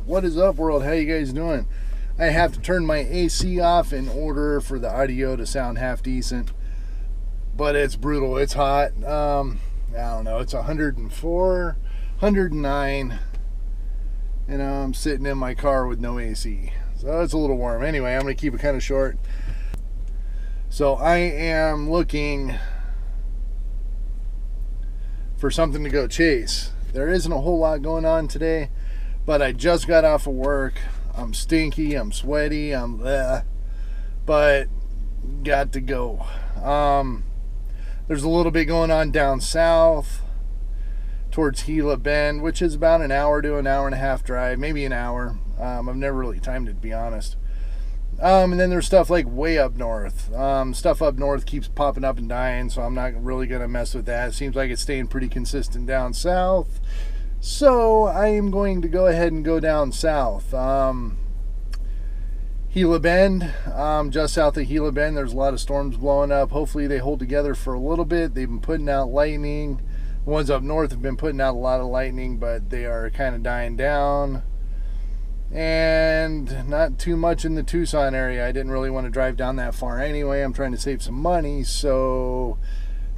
What is up, world? How you guys doing? I have to turn my AC off in order for the audio to sound half decent, but it's brutal. It's hot. I don't know. It's 104, 109, and I'm sitting in my car with no AC, so it's a little warm. Anyway, I'm going to keep it kind of short. So I am looking for something to go chase. There isn't a whole lot going on today, but I just got off of work. I'm stinky, I'm sweaty, but got to go. There's a little bit going on down south towards Gila Bend, which is about an hour to an hour and a half drive, maybe an hour. I've never really timed it, to be honest. And then there's stuff like way up north. Stuff up north keeps popping up and dying, so I'm not really going to mess with that. It seems like it's staying pretty consistent down south. So I am going to go ahead and go down south. Gila Bend, just south of Gila Bend, there's a lot of storms blowing up. Hopefully they hold together for a little bit. They've been putting out lightning. The ones up north have been putting out a lot of lightning, but they are kind of dying down. And not too much in the Tucson area. I didn't really want to drive down that far anyway. I'm trying to save some money, so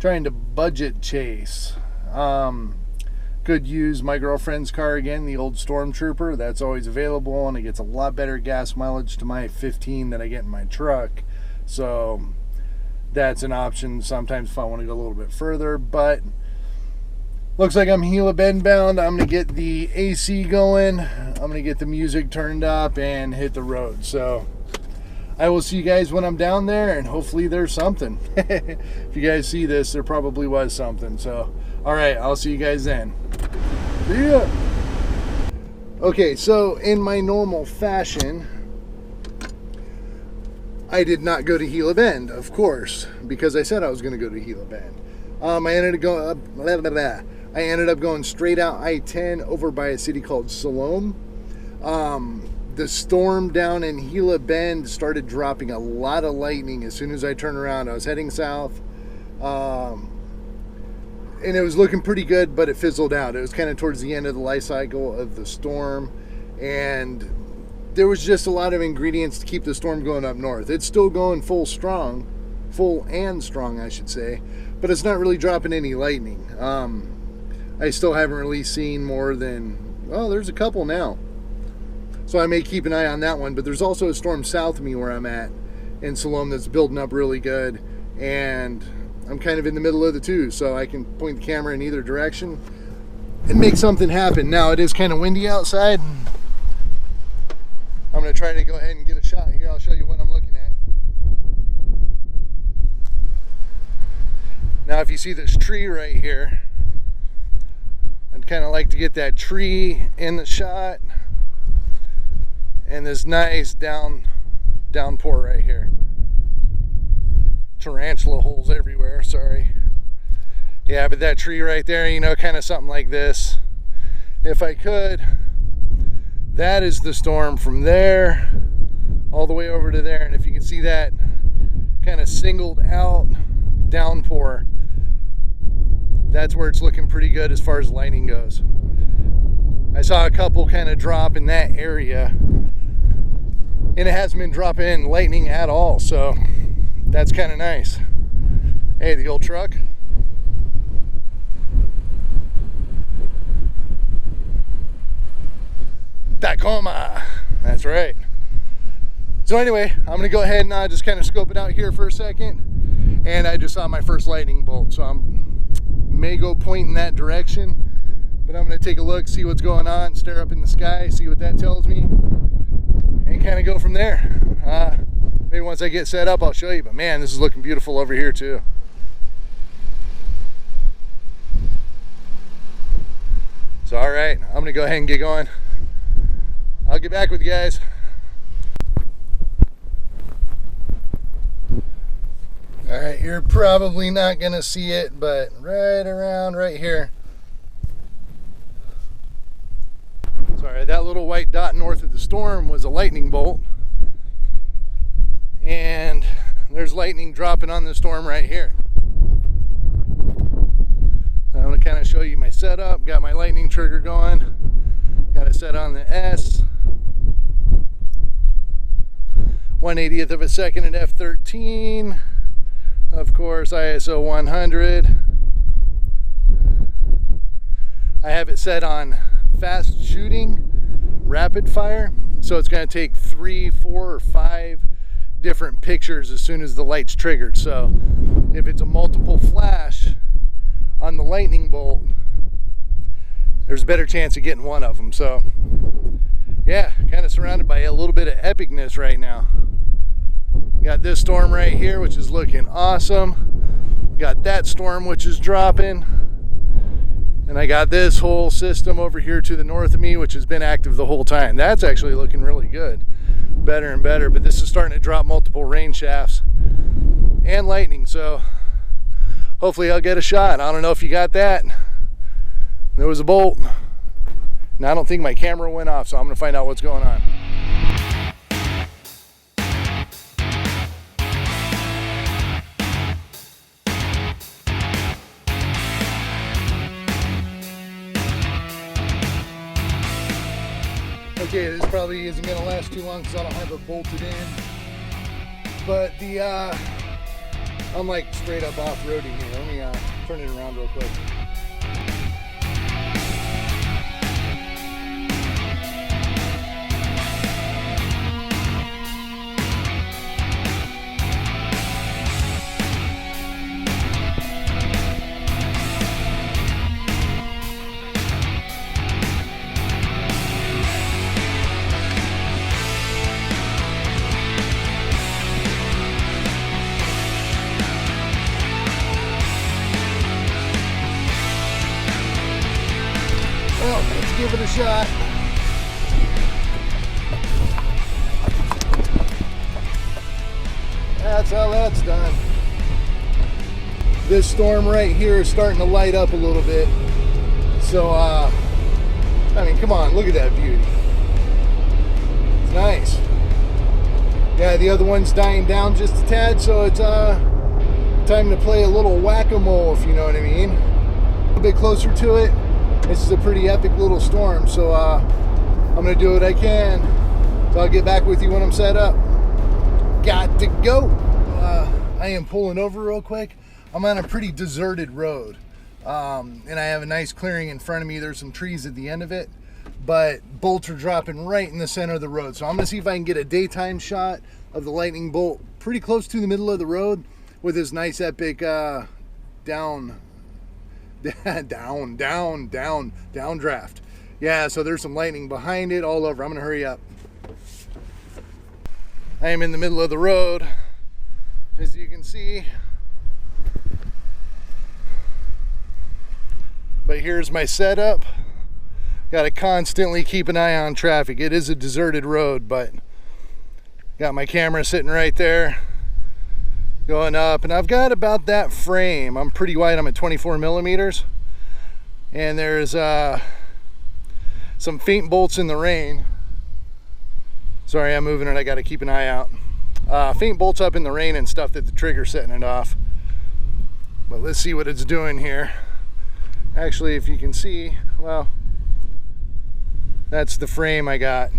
trying to budget chase. Could use my girlfriend's car again, the old Stormtrooper. That's always available, and it gets a lot better gas mileage to my 15 that I get in my truck. So that's an option sometimes if I want to go a little bit further. But looks like I'm Gila Bend bound. I'm going to get the AC going. I'm going to get the music turned up and hit the road. So I will see you guys when I'm down there, and hopefully there's something. If you guys see this, there probably was something. So, all right, I'll see you guys then. See ya. Okay, so in my normal fashion, I did not go to Gila Bend, of course, because I said I was going to go to Gila Bend. I ended up going straight out I-10 over by a city called Salome. The storm down in Gila Bend started dropping a lot of lightning as soon as I turned around. I was heading south, and it was looking pretty good, but it fizzled out. It was kind of towards the end of the life cycle of the storm, and there was just a lot of ingredients to keep the storm going up north. It's still going full and strong, I should say, but it's not really dropping any lightning. I still haven't really seen more than, well, there's a couple now. So I may keep an eye on that one, but there's also a storm south of me where I'm at in Salome that's building up really good, and I'm kind of in the middle of the two, so I can point the camera in either direction and make something happen. Now, it is kind of windy outside. I'm going to try to go ahead and get a shot here. I'll show you what I'm looking at. Now, if you see this tree right here, I'd kind of like to get that tree in the shot and this nice downpour right here. Tarantula holes everywhere, sorry. Yeah, but that tree right there, you know, kind of something like this. If I could, that is the storm from there all the way over to there. And if you can see that kind of singled out downpour, that's where it's looking pretty good as far as lightning goes. I saw a couple kind of drop in that area, and it hasn't been dropping lightning at all, so that's kind of nice. Hey, the old truck. Tacoma. That's right. So anyway, I'm going to go ahead and just kind of scope it out here for a second. And I just saw my first lightning bolt, so I may go point in that direction. But I'm going to take a look, see what's going on, stare up in the sky, see what that tells me, and kind of go from there. Maybe once I get set up, I'll show you. But man, this is looking beautiful over here too. So all right, I'm gonna go ahead and get going. I'll get back with you guys. All right, you're probably not gonna see it, but right around right here. Sorry, that little white dot north of the storm was a lightning bolt. And there's lightning dropping on the storm right here. I'm going to kind of show you my setup. Got my lightning trigger going. Got it set on the S. 1/80th of a second at f13. Of course, ISO 100. I have it set on fast shooting, rapid fire, so it's going to take 3, 4, or 5 different pictures as soon as the light's triggered. So if it's a multiple flash on the lightning bolt, there's a better chance of getting one of them. So yeah, kind of surrounded by a little bit of epicness right now. Got this storm right here, which is looking awesome. Got that storm, which is dropping. And I got this whole system over here to the north of me, which has been active the whole time. That's actually looking really good. Better and better. But this is starting to drop multiple rain shafts and lightning. So hopefully I'll get a shot. I don't know if you got that. There was a bolt. Now I don't think my camera went off, so I'm going to find out what's going on. Okay, this probably isn't going to last too long because I don't have it bolted in. But the, I'm like straight up off-roading here. Let me turn it around real quick. Well, let's give it a shot. That's how that's done. This storm right here is starting to light up a little bit. So, I mean, come on, look at that beauty. It's nice. Yeah, the other one's dying down just a tad, so it's time to play a little whack-a-mole, if you know what I mean. A little bit closer to it. This is a pretty epic little storm, so I'm going to do what I can. So I'll get back with you when I'm set up. Got to go. I am pulling over real quick. I'm on a pretty deserted road, and I have a nice clearing in front of me. There's some trees at the end of it, but bolts are dropping right in the center of the road. So I'm going to see if I can get a daytime shot of the lightning bolt pretty close to the middle of the road with this nice epic downdraft. Yeah, so there's some lightning behind it all over. I'm gonna hurry up. I am in the middle of the road, as you can see. But here's my setup. Got to constantly keep an eye on traffic. It is a deserted road, but got my camera sitting right there, going up, and I've got about that frame. I'm pretty wide. I'm at 24 millimeters, and there's some faint bolts in the rain. Sorry, I'm moving it. I got to keep an eye out. Faint bolts up in the rain and stuff that the trigger's setting it off. But let's see what it's doing here. Actually, if you can see, well, that's the frame I got.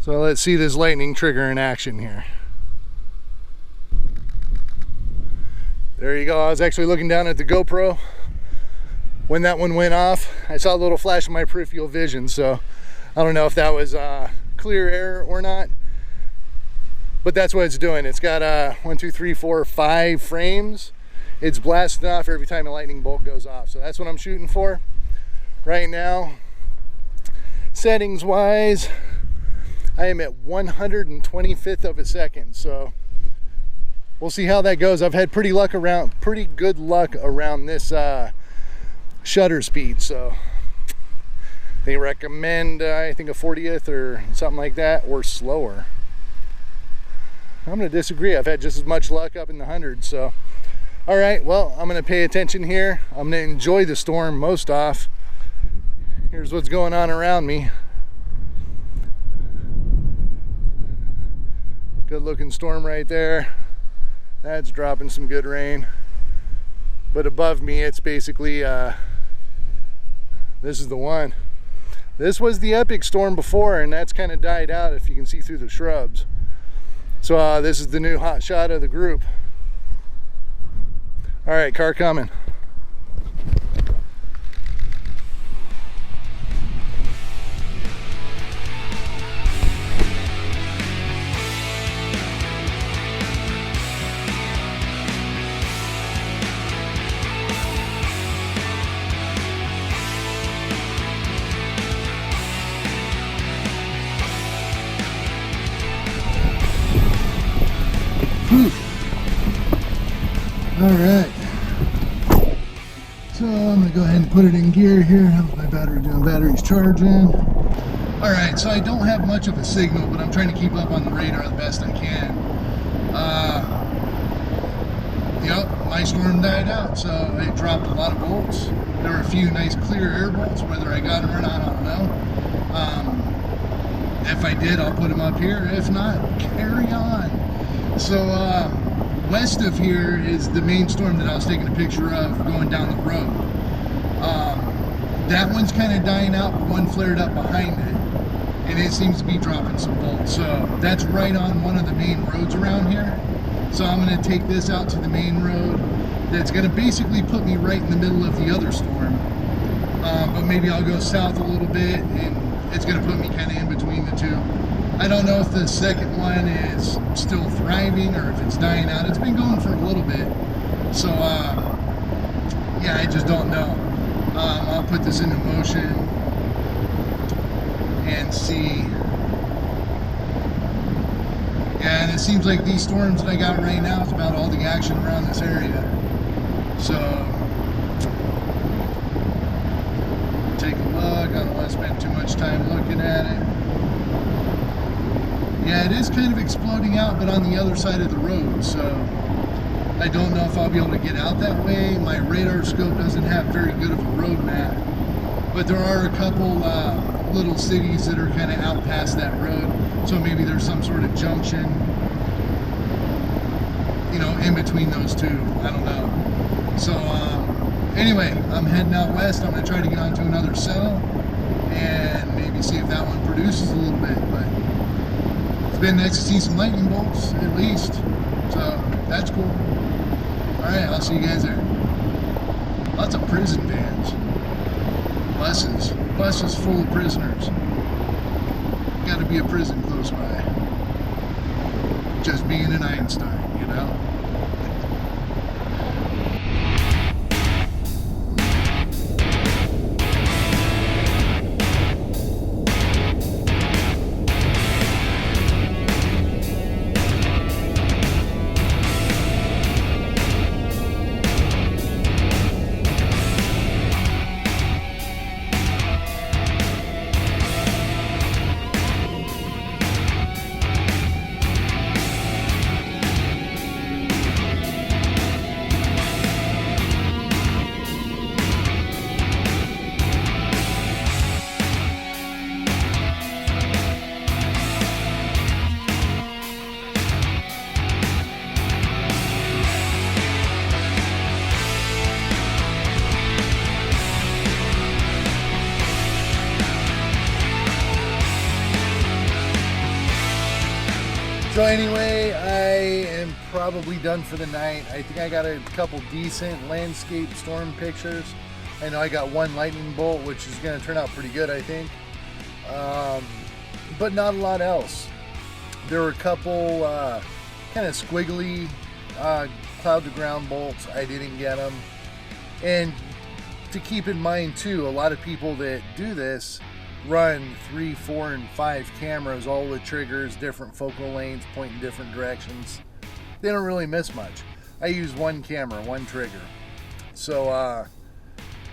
So let's see this lightning trigger in action here. There you go. I was actually looking down at the GoPro when that one went off. I saw a little flash in my peripheral vision, so I don't know if that was clear air or not, but that's what it's doing. It's got 1, 2, 3, 4, 5 frames. It's blasting off every time a lightning bolt goes off. So that's what I'm shooting for right now. Settings wise, I am at 125th of a second, so we'll see how that goes. I've had pretty good luck around this shutter speed, so they recommend I think a 40th or something like that, or slower. I'm gonna disagree. I've had just as much luck up in the hundreds. So all right, well, I'm gonna pay attention here. I'm gonna enjoy the storm most off. Here's what's going on around me. Good looking storm right there. That's dropping some good rain. But above me, it's basically, this is the one. This was the epic storm before, and that's kind of died out if you can see through the shrubs. So this is the new hot shot of the group. All right, car coming. All right, so I'm gonna go ahead and put it in gear here. How's my battery doing? Battery's charging. All right, so I don't have much of a signal, but I'm trying to keep up on the radar the best I can. Yep, my storm died out, so it dropped a lot of bolts. There were a few nice clear air bolts. Whether I got them or not, I don't know. If I did, I'll put them up here. If not, carry on. So west of here is the main storm that I was taking a picture of going down the road. That one's kind of dying out, but one flared up behind it, and it seems to be dropping some bolts. So that's right on one of the main roads around here. So I'm going to take this out to the main road. That's going to basically put me right in the middle of the other storm. But maybe I'll go south a little bit, and it's going to put me kind of in between the two. I don't know if the second one is still thriving or if it's dying out. It's been going for a little bit. So, yeah, I just don't know. I'll put this into motion and see. Yeah, and it seems like these storms that I got right now is about all the action around this area. So, take a look. I don't want to spend too much time looking at it. Yeah, it is kind of exploding out, but on the other side of the road, so I don't know if I'll be able to get out that way. My radar scope doesn't have very good of a road map, but there are a couple little cities that are kind of out past that road, so maybe there's some sort of junction, you know, in between those two. I don't know. So anyway, I'm heading out west. I'm going to try to get onto another cell and maybe see if that one produces a little bit, but it's been nice to see some lightning bolts, at least. So, that's cool. Alright, I'll see you guys there. Lots of prison vans. Buses. Buses full of prisoners. Gotta be a prison close by. Just being an Einstein, you know? So anyway, I am probably done for the night. I think I got a couple decent landscape storm pictures. I know I got one lightning bolt, which is going to turn out pretty good, I think. But not a lot else. There were a couple kind of squiggly cloud to ground bolts. I didn't get them. And to keep in mind too, a lot of people that do this run 3, 4, and 5 cameras, all with triggers, different focal lengths, pointing different directions. They don't really miss much. I use one camera, one trigger. So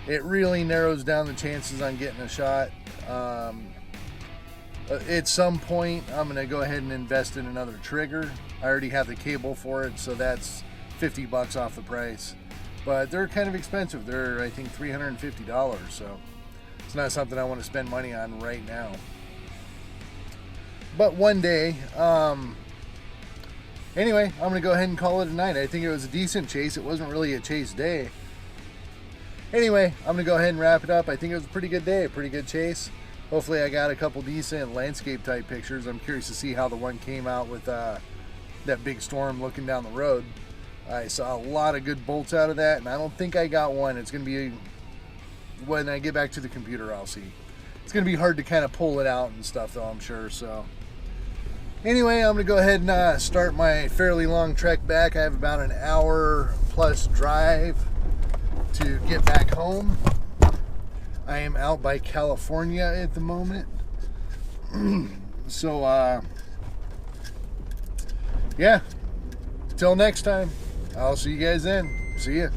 it really narrows down the chances on getting a shot. At some point, I'm going to go ahead and invest in another trigger. I already have the cable for it, so that's $50 off the price. But they're kind of expensive. They're, I think, $350, so it's not something I want to spend money on right now. But one day, anyway, I'm going to go ahead and call it a night. I think it was a decent chase. It wasn't really a chase day. Anyway, I'm going to go ahead and wrap it up. I think it was a pretty good day, a pretty good chase. hopefully I got a couple decent landscape type pictures. I'm curious to see how the one came out with that big storm looking down the road. I saw a lot of good bolts out of that, and I don't think I got one. It's going to be, when I get back to the computer, I'll see. It's going to be hard to kind of pull it out and stuff, though, I'm sure. So anyway, I'm going to go ahead and start my fairly long trek back. I have about an hour plus drive to get back home. I am out by California at the moment. So, yeah. Till next time. I'll see you guys then. See ya.